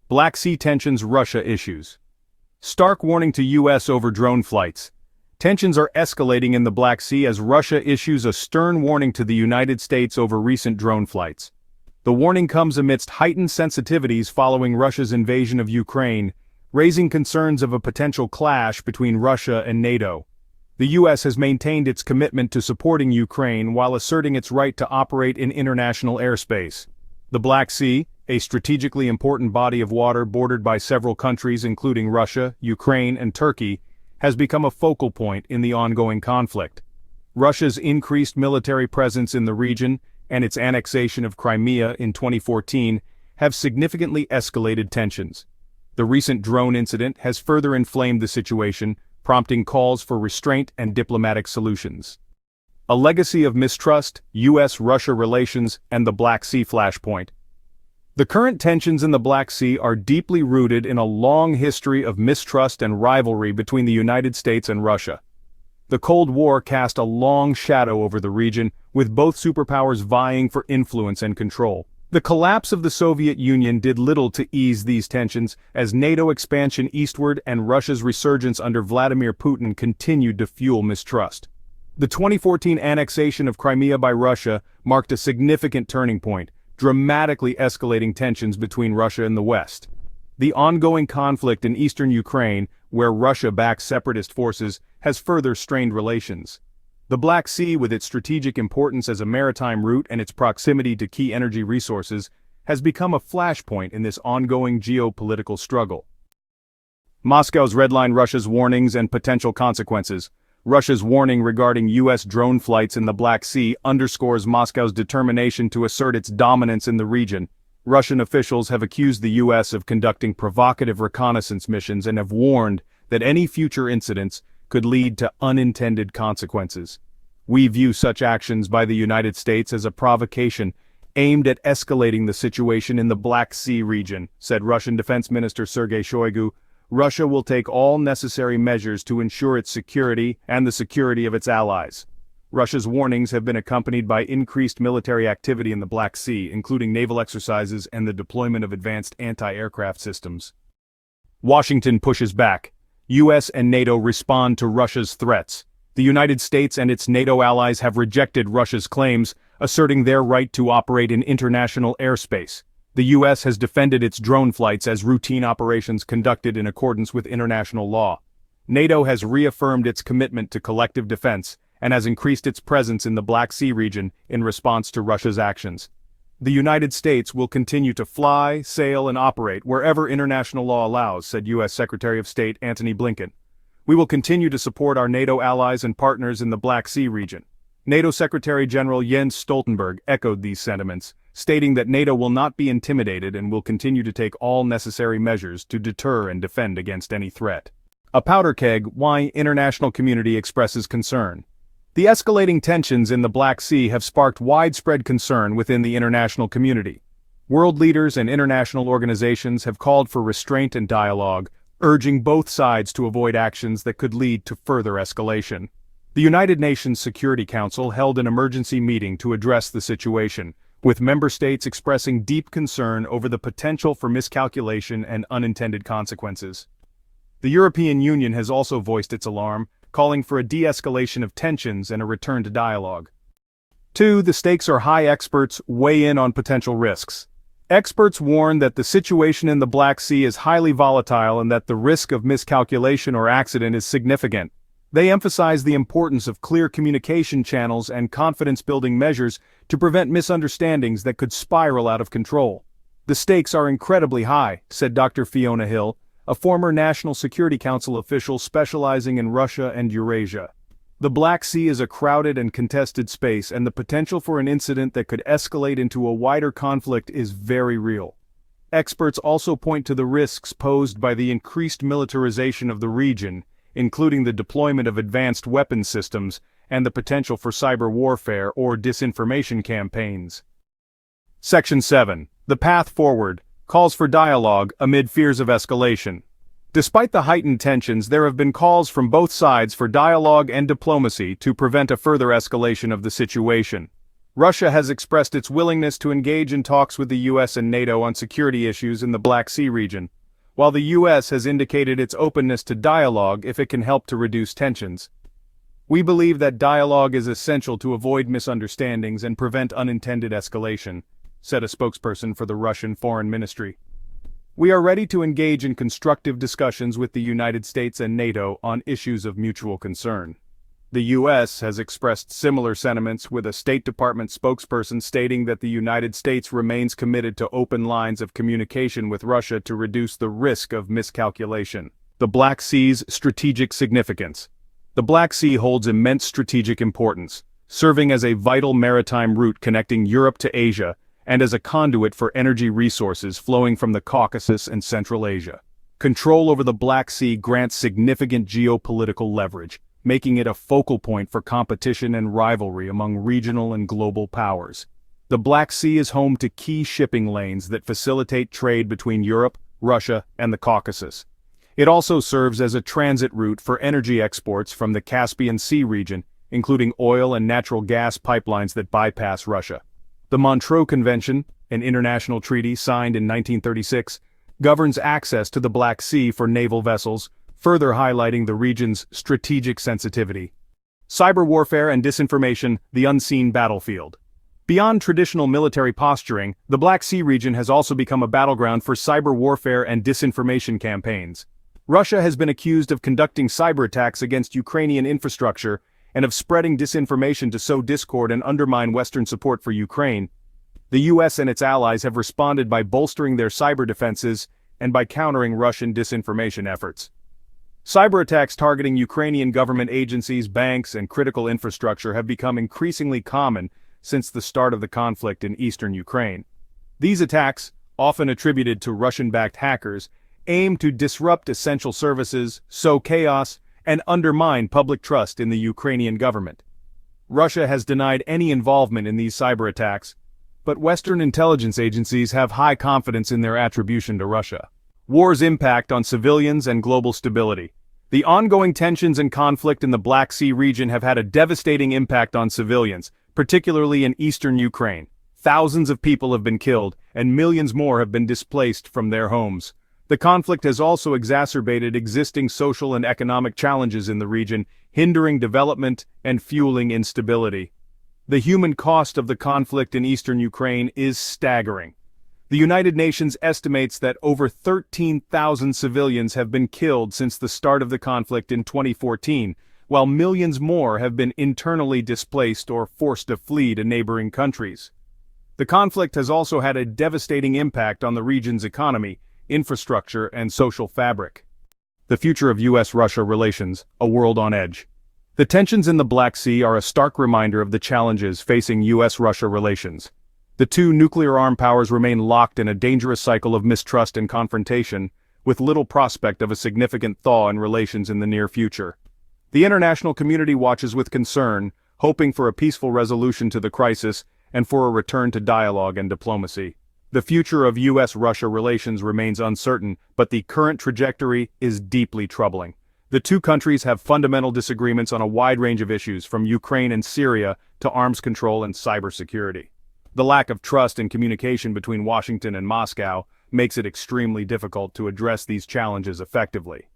Black Sea tensions, Russia issues. Stark warning to U.S. over drone flights. Tensions are escalating in the Black Sea as Russia issues a stern warning to the United States over recent drone flights. The warning comes amidst heightened sensitivities following Russia's invasion of Ukraine, raising concerns of a potential clash between Russia and NATO. The U.S. has maintained its commitment to supporting Ukraine while asserting its right to operate in international airspace. The Black Sea, a strategically important body of water bordered by several countries including Russia, Ukraine, and Turkey, has become a focal point in the ongoing conflict. Russia's increased military presence in the region and its annexation of Crimea in 2014 have significantly escalated tensions. The recent drone incident has further inflamed the situation, prompting calls for restraint and diplomatic solutions. A legacy of mistrust, U.S.-Russia relations, and the Black Sea flashpoint. The current tensions in the Black Sea are deeply rooted in a long history of mistrust and rivalry between the United States and Russia. The Cold War cast a long shadow over the region, with both superpowers vying for influence and control. The collapse of the Soviet Union did little to ease these tensions, as NATO expansion eastward and Russia's resurgence under Vladimir Putin continued to fuel mistrust. The 2014 annexation of Crimea by Russia marked a significant turning point, dramatically escalating tensions between Russia and the West. The ongoing conflict in eastern Ukraine, where Russia backs separatist forces, has further strained relations. The Black Sea, with its strategic importance as a maritime route and its proximity to key energy resources, has become a flashpoint in this ongoing geopolitical struggle. Moscow's redline Russia's warnings and potential consequences. Russia's warning regarding U.S. drone flights in the Black Sea underscores Moscow's determination to assert its dominance in the region. Russian officials have accused the U.S. of conducting provocative reconnaissance missions and have warned that any future incidents could lead to unintended consequences. We view such actions by the United States as a provocation aimed at escalating the situation in the Black Sea region, said Russian Defense Minister Sergei Shoigu. Russia will take all necessary measures to ensure its security and the security of its allies. Russia's warnings have been accompanied by increased military activity in the Black Sea, including naval exercises and the deployment of advanced anti-aircraft systems. Washington pushes back. U.S. and NATO respond to Russia's threats. The United States and its NATO allies have rejected Russia's claims, asserting their right to operate in international airspace. The U.S. has defended its drone flights as routine operations conducted in accordance with international law. NATO has reaffirmed its commitment to collective defense and has increased its presence in the Black Sea region in response to Russia's actions. The United States will continue to fly, sail, and operate wherever international law allows, said U.S. Secretary of State Antony Blinken. We will continue to support our NATO allies and partners in the Black Sea region. NATO Secretary General Jens Stoltenberg echoed these sentiments, stating that NATO will not be intimidated and will continue to take all necessary measures to deter and defend against any threat. A powder keg, why international community expresses concern. The escalating tensions in the Black Sea have sparked widespread concern within the international community. World leaders and international organizations have called for restraint and dialogue, urging both sides to avoid actions that could lead to further escalation. The United Nations Security Council held an emergency meeting to address the situation, with member states expressing deep concern over the potential for miscalculation and unintended consequences. The European Union has also voiced its alarm, calling for a de-escalation of tensions and a return to dialogue. 2. The stakes are high. Experts weigh in on potential risks. Experts warn that the situation in the Black Sea is highly volatile and that the risk of miscalculation or accident is significant. They emphasize the importance of clear communication channels and confidence-building measures to prevent misunderstandings that could spiral out of control. The stakes are incredibly high, said Dr. Fiona Hill, a former National Security Council official specializing in Russia and Eurasia. The Black Sea is a crowded and contested space, and the potential for an incident that could escalate into a wider conflict is very real. Experts also point to the risks posed by the increased militarization of the region, including the deployment of advanced weapons systems and the potential for cyber warfare or disinformation campaigns. Section 7. The Path Forward calls for dialogue amid fears of escalation. Despite the heightened tensions, there have been calls from both sides for dialogue and diplomacy to prevent a further escalation of the situation. Russia has expressed its willingness to engage in talks with the US and NATO on security issues in the Black Sea region, while the US has indicated its openness to dialogue if it can help to reduce tensions. We believe that dialogue is essential to avoid misunderstandings and prevent unintended escalation, said a spokesperson for the Russian Foreign Ministry. We are ready to engage in constructive discussions with the United States and NATO on issues of mutual concern. The U.S. has expressed similar sentiments, with a State Department spokesperson stating that the United States remains committed to open lines of communication with Russia to reduce the risk of miscalculation. The Black Sea's strategic significance. The Black Sea holds immense strategic importance, serving as a vital maritime route connecting Europe to Asia and as a conduit for energy resources flowing from the Caucasus and Central Asia. Control over the Black Sea grants significant geopolitical leverage, making it a focal point for competition and rivalry among regional and global powers. The Black Sea is home to key shipping lanes that facilitate trade between Europe, Russia, and the Caucasus. It also serves as a transit route for energy exports from the Caspian Sea region, including oil and natural gas pipelines that bypass Russia. The Montreux Convention, an international treaty signed in 1936, governs access to the Black Sea for naval vessels, further highlighting the region's strategic sensitivity. Cyber warfare and disinformation, the unseen battlefield. Beyond traditional military posturing, the Black Sea region has also become a battleground for cyber warfare and disinformation campaigns. Russia has been accused of conducting cyber attacks against Ukrainian infrastructure and of spreading disinformation to sow discord and undermine Western support for Ukraine. The US and its allies have responded by bolstering their cyber defenses and by countering Russian disinformation efforts. Cyber attacks targeting Ukrainian government agencies, banks, and critical infrastructure have become increasingly common since the start of the conflict in eastern Ukraine. These attacks, often attributed to Russian-backed hackers, aim to disrupt essential services, sow chaos, and undermine public trust in the Ukrainian government. Russia has denied any involvement in these cyber attacks, but Western intelligence agencies have high confidence in their attribution to Russia. War's impact on civilians and global stability. The ongoing tensions and conflict in the Black Sea region have had a devastating impact on civilians, particularly in eastern Ukraine. Thousands of people have been killed, and millions more have been displaced from their homes. The conflict has also exacerbated existing social and economic challenges in the region, hindering development and fueling instability. The human cost of the conflict in eastern Ukraine is staggering. The United Nations estimates that over 13,000 civilians have been killed since the start of the conflict in 2014, while millions more have been internally displaced or forced to flee to neighboring countries. The conflict has also had a devastating impact on the region's economy, infrastructure, and social fabric. The future of US-Russia relations, a world on edge. The tensions in the Black Sea are a stark reminder of the challenges facing US-Russia relations. The two nuclear-armed powers remain locked in a dangerous cycle of mistrust and confrontation, with little prospect of a significant thaw in relations in the near future. The international community watches with concern, hoping for a peaceful resolution to the crisis and for a return to dialogue and diplomacy. The future of US-Russia relations remains uncertain, but the current trajectory is deeply troubling. The two countries have fundamental disagreements on a wide range of issues, from Ukraine and Syria to arms control and cybersecurity. The lack of trust and communication between Washington and Moscow makes it extremely difficult to address these challenges effectively.